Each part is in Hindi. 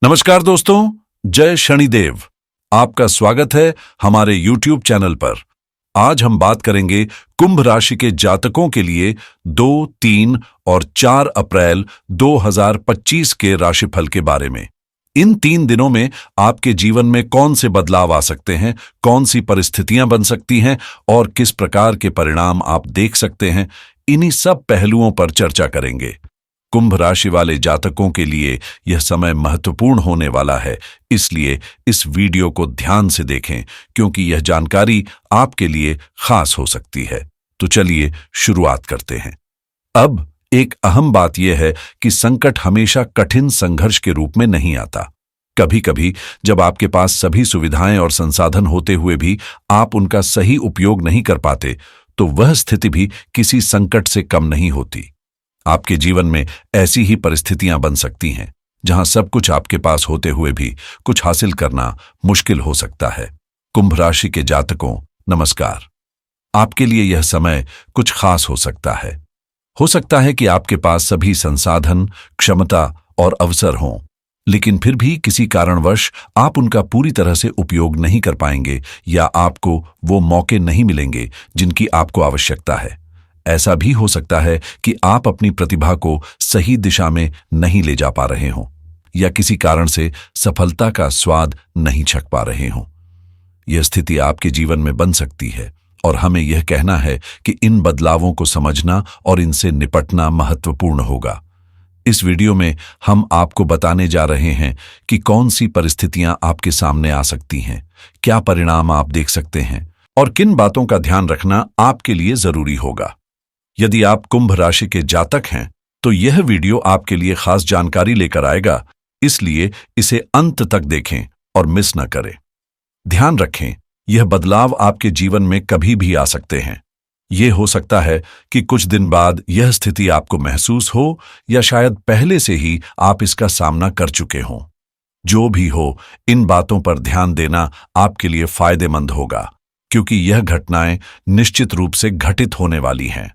नमस्कार दोस्तों, जय शनिदेव। आपका स्वागत है हमारे YouTube चैनल पर। आज हम बात करेंगे कुंभ राशि के जातकों के लिए 2, 3 और 4 अप्रैल 2025 के राशिफल के बारे में। इन 3 दिनों में आपके जीवन में कौन से बदलाव आ सकते हैं, कौन सी परिस्थितियां बन सकती हैं और किस प्रकार के परिणाम आप देख सकते हैं, इन्हीं सब पहलुओं पर चर्चा करेंगे। कुंभ राशि वाले जातकों के लिए यह समय महत्वपूर्ण होने वाला है, इसलिए इस वीडियो को ध्यान से देखें क्योंकि यह जानकारी आपके लिए खास हो सकती है। तो चलिए शुरुआत करते हैं। अब एक अहम बात यह है कि संकट हमेशा कठिन संघर्ष के रूप में नहीं आता। कभी कभी जब आपके पास सभी सुविधाएं और संसाधन होते हुए भी आप उनका सही उपयोग नहीं कर पाते, तो वह स्थिति भी किसी संकट से कम नहीं होती। आपके जीवन में ऐसी ही परिस्थितियां बन सकती हैं जहां सब कुछ आपके पास होते हुए भी कुछ हासिल करना मुश्किल हो सकता है। कुंभ राशि के जातकों, नमस्कार। आपके लिए यह समय कुछ खास हो सकता है। हो सकता है कि आपके पास सभी संसाधन, क्षमता और अवसर हों, लेकिन फिर भी किसी कारणवश आप उनका पूरी तरह से उपयोग नहीं कर पाएंगे या आपको वो मौके नहीं मिलेंगे जिनकी आपको आवश्यकता है। ऐसा भी हो सकता है कि आप अपनी प्रतिभा को सही दिशा में नहीं ले जा पा रहे हों या किसी कारण से सफलता का स्वाद नहीं चख पा रहे हों। यह स्थिति आपके जीवन में बन सकती है और हमें यह कहना है कि इन बदलावों को समझना और इनसे निपटना महत्वपूर्ण होगा। इस वीडियो में हम आपको बताने जा रहे हैं कि कौन सी परिस्थितियां आपके सामने आ सकती हैं, क्या परिणाम आप देख सकते हैं और किन बातों का ध्यान रखना आपके लिए जरूरी होगा। यदि आप कुंभ राशि के जातक हैं तो यह वीडियो आपके लिए खास जानकारी लेकर आएगा, इसलिए इसे अंत तक देखें और मिस न करें। ध्यान रखें, यह बदलाव आपके जीवन में कभी भी आ सकते हैं। यह हो सकता है कि कुछ दिन बाद यह स्थिति आपको महसूस हो या शायद पहले से ही आप इसका सामना कर चुके हों। जो भी हो, इन बातों पर ध्यान देना आपके लिए फायदेमंद होगा क्योंकि यह घटनाएं निश्चित रूप से घटित होने वाली हैं।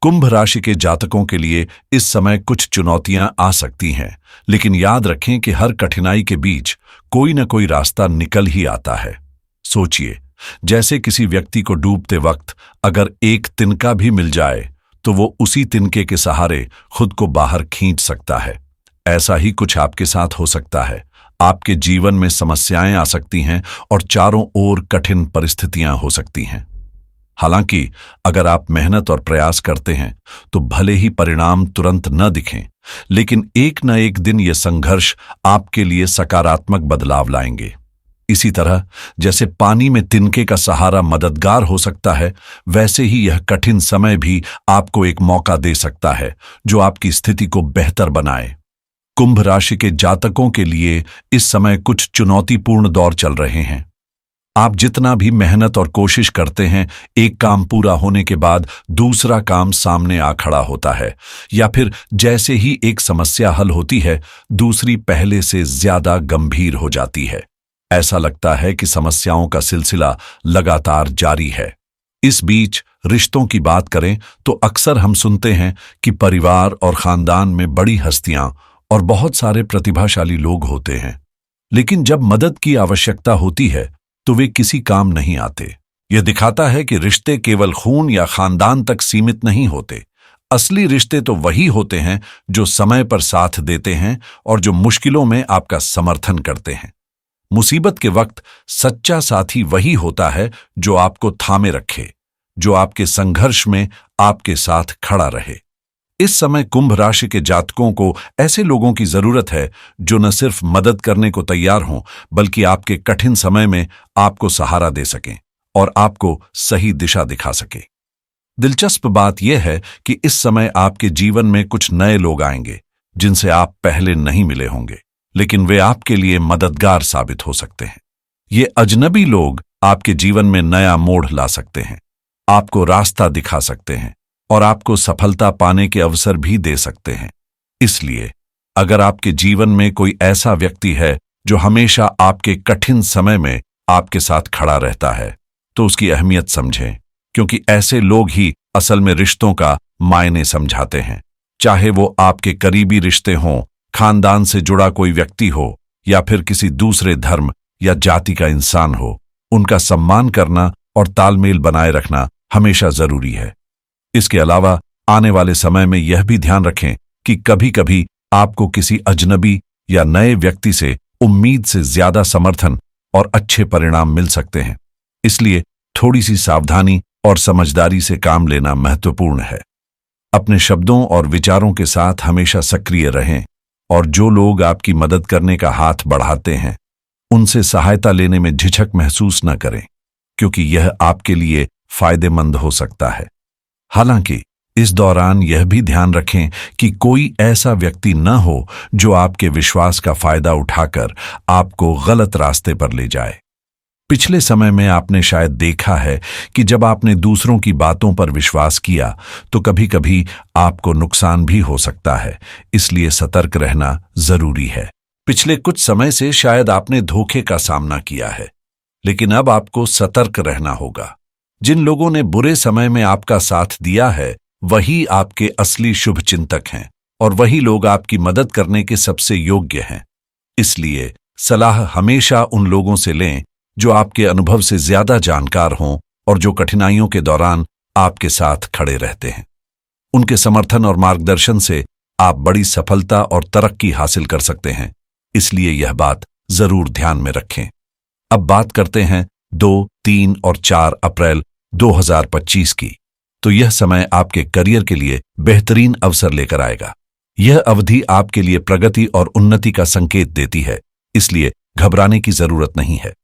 कुंभ राशि के जातकों के लिए इस समय कुछ चुनौतियां आ सकती हैं, लेकिन याद रखें कि हर कठिनाई के बीच कोई न कोई रास्ता निकल ही आता है। सोचिए, जैसे किसी व्यक्ति को डूबते वक्त अगर एक तिनका भी मिल जाए तो वो उसी तिनके के सहारे खुद को बाहर खींच सकता है। ऐसा ही कुछ आपके साथ हो सकता है। आपके जीवन में समस्याएं आ सकती हैं और चारों ओर कठिन परिस्थितियां हो सकती हैं। हालांकि अगर आप मेहनत और प्रयास करते हैं तो भले ही परिणाम तुरंत न दिखें, लेकिन एक न एक दिन ये संघर्ष आपके लिए सकारात्मक बदलाव लाएंगे। इसी तरह जैसे पानी में तिनके का सहारा मददगार हो सकता है, वैसे ही यह कठिन समय भी आपको एक मौका दे सकता है जो आपकी स्थिति को बेहतर बनाए। कुंभ राशि के जातकों के लिए इस समय कुछ चुनौतीपूर्ण दौर चल रहे हैं। आप जितना भी मेहनत और कोशिश करते हैं, एक काम पूरा होने के बाद दूसरा काम सामने आ खड़ा होता है, या फिर जैसे ही एक समस्या हल होती है, दूसरी पहले से ज्यादा गंभीर हो जाती है। ऐसा लगता है कि समस्याओं का सिलसिला लगातार जारी है। इस बीच रिश्तों की बात करें तो अक्सर हम सुनते हैं कि परिवार और खानदान में बड़ी हस्तियां और बहुत सारे प्रतिभाशाली लोग होते हैं, लेकिन जब मदद की आवश्यकता होती है तो वे किसी काम नहीं आते। यह दिखाता है कि रिश्ते केवल खून या खानदान तक सीमित नहीं होते। असली रिश्ते तो वही होते हैं जो समय पर साथ देते हैं और जो मुश्किलों में आपका समर्थन करते हैं। मुसीबत के वक्त सच्चा साथी वही होता है जो आपको थामे रखे, जो आपके संघर्ष में आपके साथ खड़ा रहे। इस समय कुंभ राशि के जातकों को ऐसे लोगों की जरूरत है जो न सिर्फ मदद करने को तैयार हों, बल्कि आपके कठिन समय में आपको सहारा दे सकें और आपको सही दिशा दिखा सके। दिलचस्प बात यह है कि इस समय आपके जीवन में कुछ नए लोग आएंगे जिनसे आप पहले नहीं मिले होंगे, लेकिन वे आपके लिए मददगार साबित हो सकते हैं। ये अजनबी लोग आपके जीवन में नया मोड़ ला सकते हैं, आपको रास्ता दिखा सकते हैं और आपको सफलता पाने के अवसर भी दे सकते हैं। इसलिए अगर आपके जीवन में कोई ऐसा व्यक्ति है जो हमेशा आपके कठिन समय में आपके साथ खड़ा रहता है, तो उसकी अहमियत समझें, क्योंकि ऐसे लोग ही असल में रिश्तों का मायने समझाते हैं। चाहे वो आपके करीबी रिश्ते हों, खानदान से जुड़ा कोई व्यक्ति हो या फिर किसी दूसरे धर्म या जाति का इंसान हो, उनका सम्मान करना और तालमेल बनाए रखना हमेशा जरूरी है। इसके अलावा आने वाले समय में यह भी ध्यान रखें कि कभी-कभी आपको किसी अजनबी या नए व्यक्ति से उम्मीद से ज्यादा समर्थन और अच्छे परिणाम मिल सकते हैं। इसलिए थोड़ी सी सावधानी और समझदारी से काम लेना महत्वपूर्ण है। अपने शब्दों और विचारों के साथ हमेशा सक्रिय रहें और जो लोग आपकी मदद करने का हाथ बढ़ाते हैं, उनसे सहायता लेने में झिझक महसूस न करें, क्योंकि यह आपके लिए फायदेमंद हो सकता है। हालांकि इस दौरान यह भी ध्यान रखें कि कोई ऐसा व्यक्ति न हो जो आपके विश्वास का फायदा उठाकर आपको गलत रास्ते पर ले जाए। पिछले समय में आपने शायद देखा है कि जब आपने दूसरों की बातों पर विश्वास किया तो कभी-कभी आपको नुकसान भी हो सकता है, इसलिए सतर्क रहना जरूरी है। पिछले कुछ समय से शायद आपने धोखे का सामना किया है, लेकिन अब आपको सतर्क रहना होगा। जिन लोगों ने बुरे समय में आपका साथ दिया है, वही आपके असली शुभचिंतक हैं और वही लोग आपकी मदद करने के सबसे योग्य हैं। इसलिए सलाह हमेशा उन लोगों से लें जो आपके अनुभव से ज्यादा जानकार हों और जो कठिनाइयों के दौरान आपके साथ खड़े रहते हैं। उनके समर्थन और मार्गदर्शन से आप बड़ी सफलता और तरक्की हासिल कर सकते हैं, इसलिए यह बात जरूर ध्यान में रखें। अब बात करते हैं 2, 3 और 4 अप्रैल 2025 की। तो यह समय आपके करियर के लिए बेहतरीन अवसर लेकर आएगा। यह अवधि आपके लिए प्रगति और उन्नति का संकेत देती है, इसलिए घबराने की जरूरत नहीं है।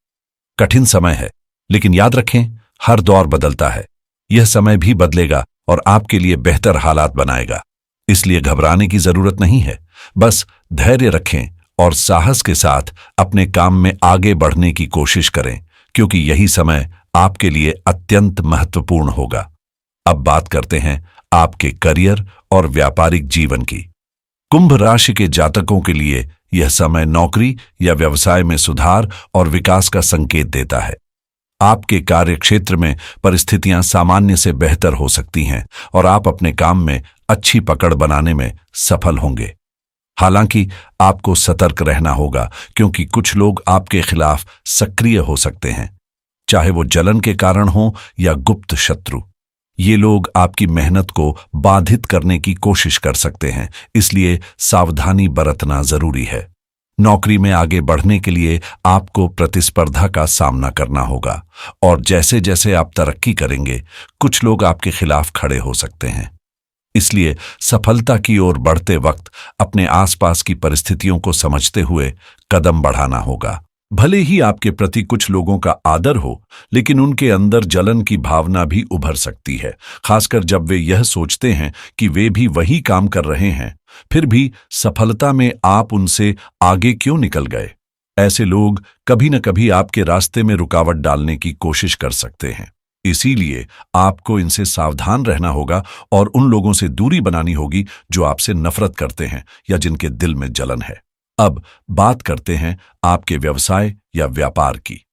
कठिन समय है, लेकिन याद रखें, हर दौर बदलता है। यह समय भी बदलेगा और आपके लिए बेहतर हालात बनाएगा, इसलिए घबराने की जरूरत नहीं है। बस धैर्य रखें और साहस के साथ अपने काम में आगे बढ़ने की कोशिश करें, क्योंकि यही समय आपके लिए अत्यंत महत्वपूर्ण होगा। अब बात करते हैं आपके करियर और व्यापारिक जीवन की। कुंभ राशि के जातकों के लिए यह समय नौकरी या व्यवसाय में सुधार और विकास का संकेत देता है। आपके कार्यक्षेत्र में परिस्थितियां सामान्य से बेहतर हो सकती हैं और आप अपने काम में अच्छी पकड़ बनाने में सफल होंगे। हालांकि आपको सतर्क रहना होगा, क्योंकि कुछ लोग आपके खिलाफ सक्रिय हो सकते हैं, चाहे वो जलन के कारण हो या गुप्त शत्रु। ये लोग आपकी मेहनत को बाधित करने की कोशिश कर सकते हैं, इसलिए सावधानी बरतना जरूरी है। नौकरी में आगे बढ़ने के लिए आपको प्रतिस्पर्धा का सामना करना होगा और जैसे जैसे आप तरक्की करेंगे, कुछ लोग आपके खिलाफ खड़े हो सकते हैं। इसलिए सफलता की ओर बढ़ते वक्त अपने आसपास की परिस्थितियों को समझते हुए कदम बढ़ाना होगा। भले ही आपके प्रति कुछ लोगों का आदर हो, लेकिन उनके अंदर जलन की भावना भी उभर सकती है, खासकर जब वे यह सोचते हैं कि वे भी वही काम कर रहे हैं, फिर भी सफलता में आप उनसे आगे क्यों निकल गए। ऐसे लोग कभी न कभी आपके रास्ते में रुकावट डालने की कोशिश कर सकते हैं, इसीलिए आपको इनसे सावधान रहना होगा और उन लोगों से दूरी बनानी होगी जो आपसे नफरत करते हैं या जिनके दिल में जलन है। अब बात करते हैं आपके व्यवसाय या व्यापार की।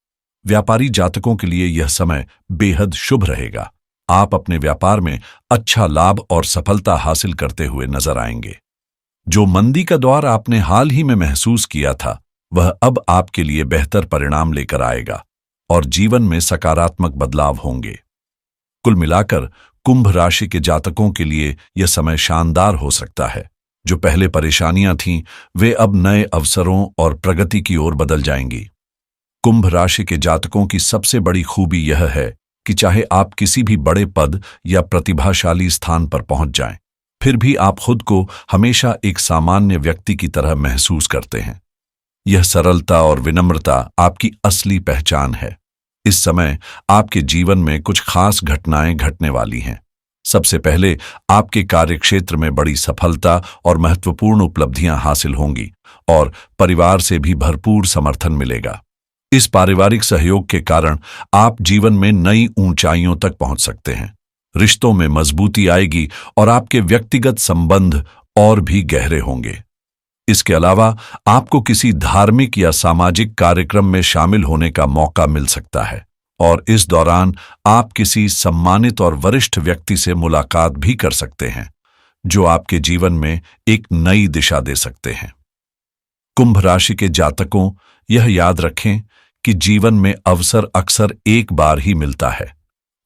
व्यापारी जातकों के लिए यह समय बेहद शुभ रहेगा। आप अपने व्यापार में अच्छा लाभ और सफलता हासिल करते हुए नजर आएंगे। जो मंदी का दौर आपने हाल ही में महसूस किया था, वह अब आपके लिए बेहतर परिणाम लेकर आएगा और जीवन में सकारात्मक बदलाव होंगे। कुल मिलाकर कुंभ राशि के जातकों के लिए यह समय शानदार हो सकता है। जो पहले परेशानियां थीं, वे अब नए अवसरों और प्रगति की ओर बदल जाएंगी। कुंभ राशि के जातकों की सबसे बड़ी खूबी यह है कि चाहे आप किसी भी बड़े पद या प्रतिभाशाली स्थान पर पहुंच जाएं, फिर भी आप खुद को हमेशा एक सामान्य व्यक्ति की तरह महसूस करते हैं। यह सरलता और विनम्रता आपकी असली पहचान है। इस समय आपके जीवन में कुछ खास घटनाएं घटने वाली हैं। सबसे पहले आपके कार्यक्षेत्र में बड़ी सफलता और महत्वपूर्ण उपलब्धियां हासिल होंगी और परिवार से भी भरपूर समर्थन मिलेगा। इस पारिवारिक सहयोग के कारण आप जीवन में नई ऊंचाइयों तक पहुंच सकते हैं। रिश्तों में मजबूती आएगी और आपके व्यक्तिगत संबंध और भी गहरे होंगे। इसके अलावा आपको किसी धार्मिक या सामाजिक कार्यक्रम में शामिल होने का मौका मिल सकता है और इस दौरान आप किसी सम्मानित और वरिष्ठ व्यक्ति से मुलाकात भी कर सकते हैं, जो आपके जीवन में एक नई दिशा दे सकते हैं। कुंभ राशि के जातकों, यह याद रखें कि जीवन में अवसर अक्सर एक बार ही मिलता है,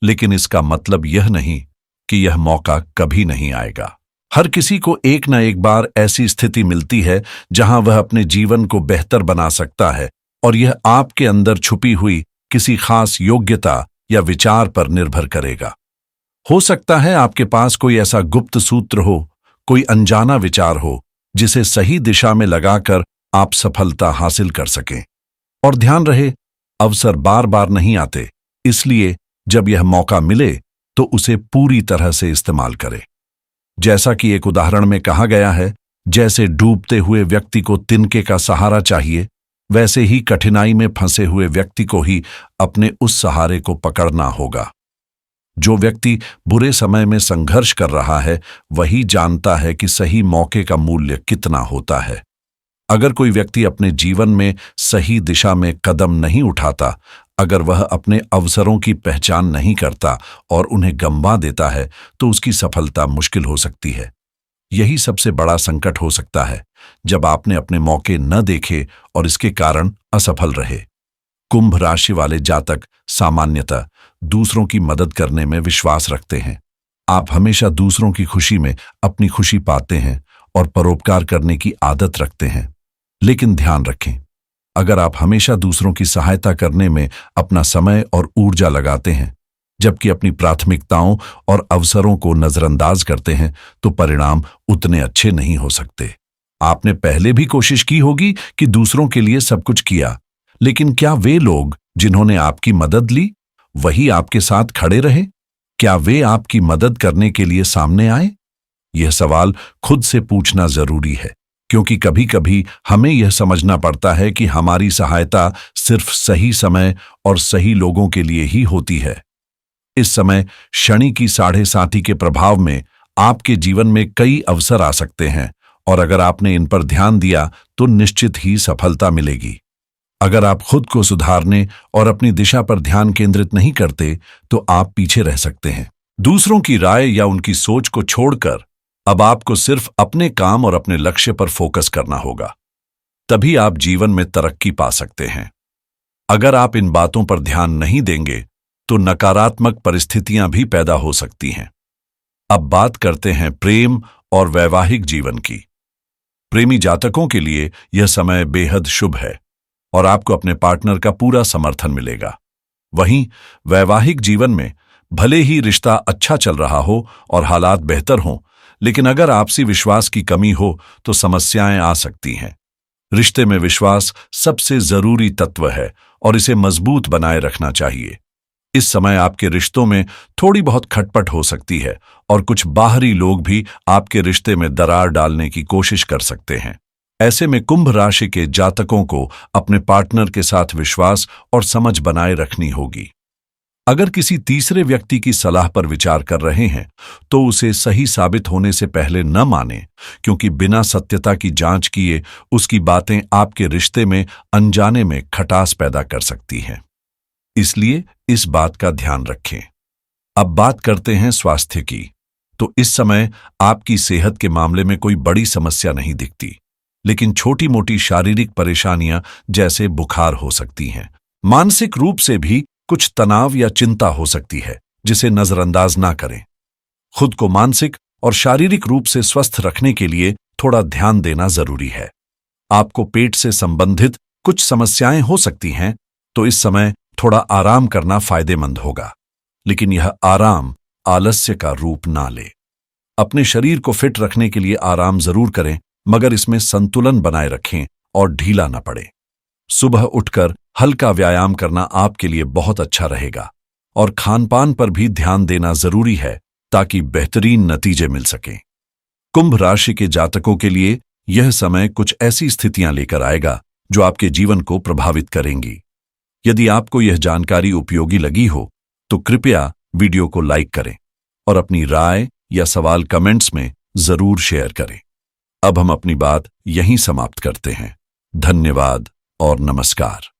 लेकिन इसका मतलब यह नहीं कि यह मौका कभी नहीं आएगा। हर किसी को एक न एक बार ऐसी स्थिति मिलती है जहां वह अपने जीवन को बेहतर बना सकता है, और यह आपके अंदर छुपी हुई किसी खास योग्यता या विचार पर निर्भर करेगा। हो सकता है आपके पास कोई ऐसा गुप्त सूत्र हो, कोई अनजाना विचार हो जिसे सही दिशा में लगाकर आप सफलता हासिल कर सकें। और ध्यान रहे, अवसर बार बार नहीं आते, इसलिए जब यह मौका मिले तो उसे पूरी तरह से इस्तेमाल करें। जैसा कि एक उदाहरण में कहा गया है, जैसे डूबते हुए व्यक्ति को तिनके का सहारा चाहिए, वैसे ही कठिनाई में फंसे हुए व्यक्ति को ही अपने उस सहारे को पकड़ना होगा। जो व्यक्ति बुरे समय में संघर्ष कर रहा है, वही जानता है कि सही मौके का मूल्य कितना होता है। अगर कोई व्यक्ति अपने जीवन में सही दिशा में कदम नहीं उठाता, अगर वह अपने अवसरों की पहचान नहीं करता और उन्हें गंवा देता है, तो उसकी सफलता मुश्किल हो सकती है। यही सबसे बड़ा संकट हो सकता है, जब आपने अपने मौके न देखे और इसके कारण असफल रहे। कुंभ राशि वाले जातक सामान्यतः दूसरों की मदद करने में विश्वास रखते हैं। आप हमेशा दूसरों की खुशी में अपनी खुशी पाते हैं और परोपकार करने की आदत रखते हैं। लेकिन ध्यान रखें, अगर आप हमेशा दूसरों की सहायता करने में अपना समय और ऊर्जा लगाते हैं, जबकि अपनी प्राथमिकताओं और अवसरों को नजरअंदाज करते हैं, तो परिणाम उतने अच्छे नहीं हो सकते। आपने पहले भी कोशिश की होगी कि दूसरों के लिए सब कुछ किया, लेकिन क्या वे लोग जिन्होंने आपकी मदद ली, वही आपके साथ खड़े रहे? क्या वे आपकी मदद करने के लिए सामने आए? यह सवाल खुद से पूछना जरूरी है, क्योंकि कभी कभी हमें यह समझना पड़ता है कि हमारी सहायता सिर्फ सही समय और सही लोगों के लिए ही होती है। इस समय शनि की 7.5 के प्रभाव में आपके जीवन में कई अवसर आ सकते हैं, और अगर आपने इन पर ध्यान दिया तो निश्चित ही सफलता मिलेगी। अगर आप खुद को सुधारने और अपनी दिशा पर ध्यान केंद्रित नहीं करते, तो आप पीछे रह सकते हैं। दूसरों की राय या उनकी सोच को छोड़कर अब आपको सिर्फ अपने काम और अपने लक्ष्य पर फोकस करना होगा। तभी आप जीवन में तरक्की पा सकते हैं। अगर आप इन बातों पर ध्यान नहीं देंगे, तो नकारात्मक परिस्थितियां भी पैदा हो सकती हैं। अब बात करते हैं प्रेम और वैवाहिक जीवन की। प्रेमी जातकों के लिए यह समय बेहद शुभ है और आपको अपने पार्टनर का पूरा समर्थन मिलेगा। वहीं वैवाहिक जीवन में भले ही रिश्ता अच्छा चल रहा हो और हालात बेहतर हों, लेकिन अगर आपसी विश्वास की कमी हो तो समस्याएं आ सकती हैं। रिश्ते में विश्वास सबसे जरूरी तत्व है और इसे मजबूत बनाए रखना चाहिए। इस समय आपके रिश्तों में थोड़ी बहुत खटपट हो सकती है और कुछ बाहरी लोग भी आपके रिश्ते में दरार डालने की कोशिश कर सकते हैं। ऐसे में कुंभ राशि के जातकों को अपने पार्टनर के साथ विश्वास और समझ बनाए रखनी होगी। अगर किसी तीसरे व्यक्ति की सलाह पर विचार कर रहे हैं, तो उसे सही साबित होने से पहले न मानें, क्योंकि बिना सत्यता की जांच किए उसकी बातें आपके रिश्ते में अनजाने में खटास पैदा कर सकती हैं। इसलिए इस बात का ध्यान रखें। अब बात करते हैं स्वास्थ्य की। तो इस समय आपकी सेहत के मामले में कोई बड़ी समस्या नहीं दिखती, लेकिन छोटी मोटी शारीरिक परेशानियां जैसे बुखार हो सकती हैं। मानसिक रूप से भी कुछ तनाव या चिंता हो सकती है, जिसे नजरअंदाज ना करें। खुद को मानसिक और शारीरिक रूप से स्वस्थ रखने के लिए थोड़ा ध्यान देना जरूरी है। आपको पेट से संबंधित कुछ समस्याएं हो सकती हैं, तो इस समय थोड़ा आराम करना फायदेमंद होगा, लेकिन यह आराम आलस्य का रूप ना ले। अपने शरीर को फिट रखने के लिए आराम जरूर करें, मगर इसमें संतुलन बनाए रखें और ढीला न पड़े। सुबह उठकर हल्का व्यायाम करना आपके लिए बहुत अच्छा रहेगा, और खानपान पर भी ध्यान देना जरूरी है ताकि बेहतरीन नतीजे मिल सकें। कुंभ राशि के जातकों के लिए यह समय कुछ ऐसी स्थितियां लेकर आएगा जो आपके जीवन को प्रभावित करेंगी। यदि आपको यह जानकारी उपयोगी लगी हो, तो कृपया वीडियो को लाइक करें और अपनी राय या सवाल कमेंट्स में जरूर शेयर करें। अब हम अपनी बात यहीं समाप्त करते हैं। धन्यवाद और नमस्कार।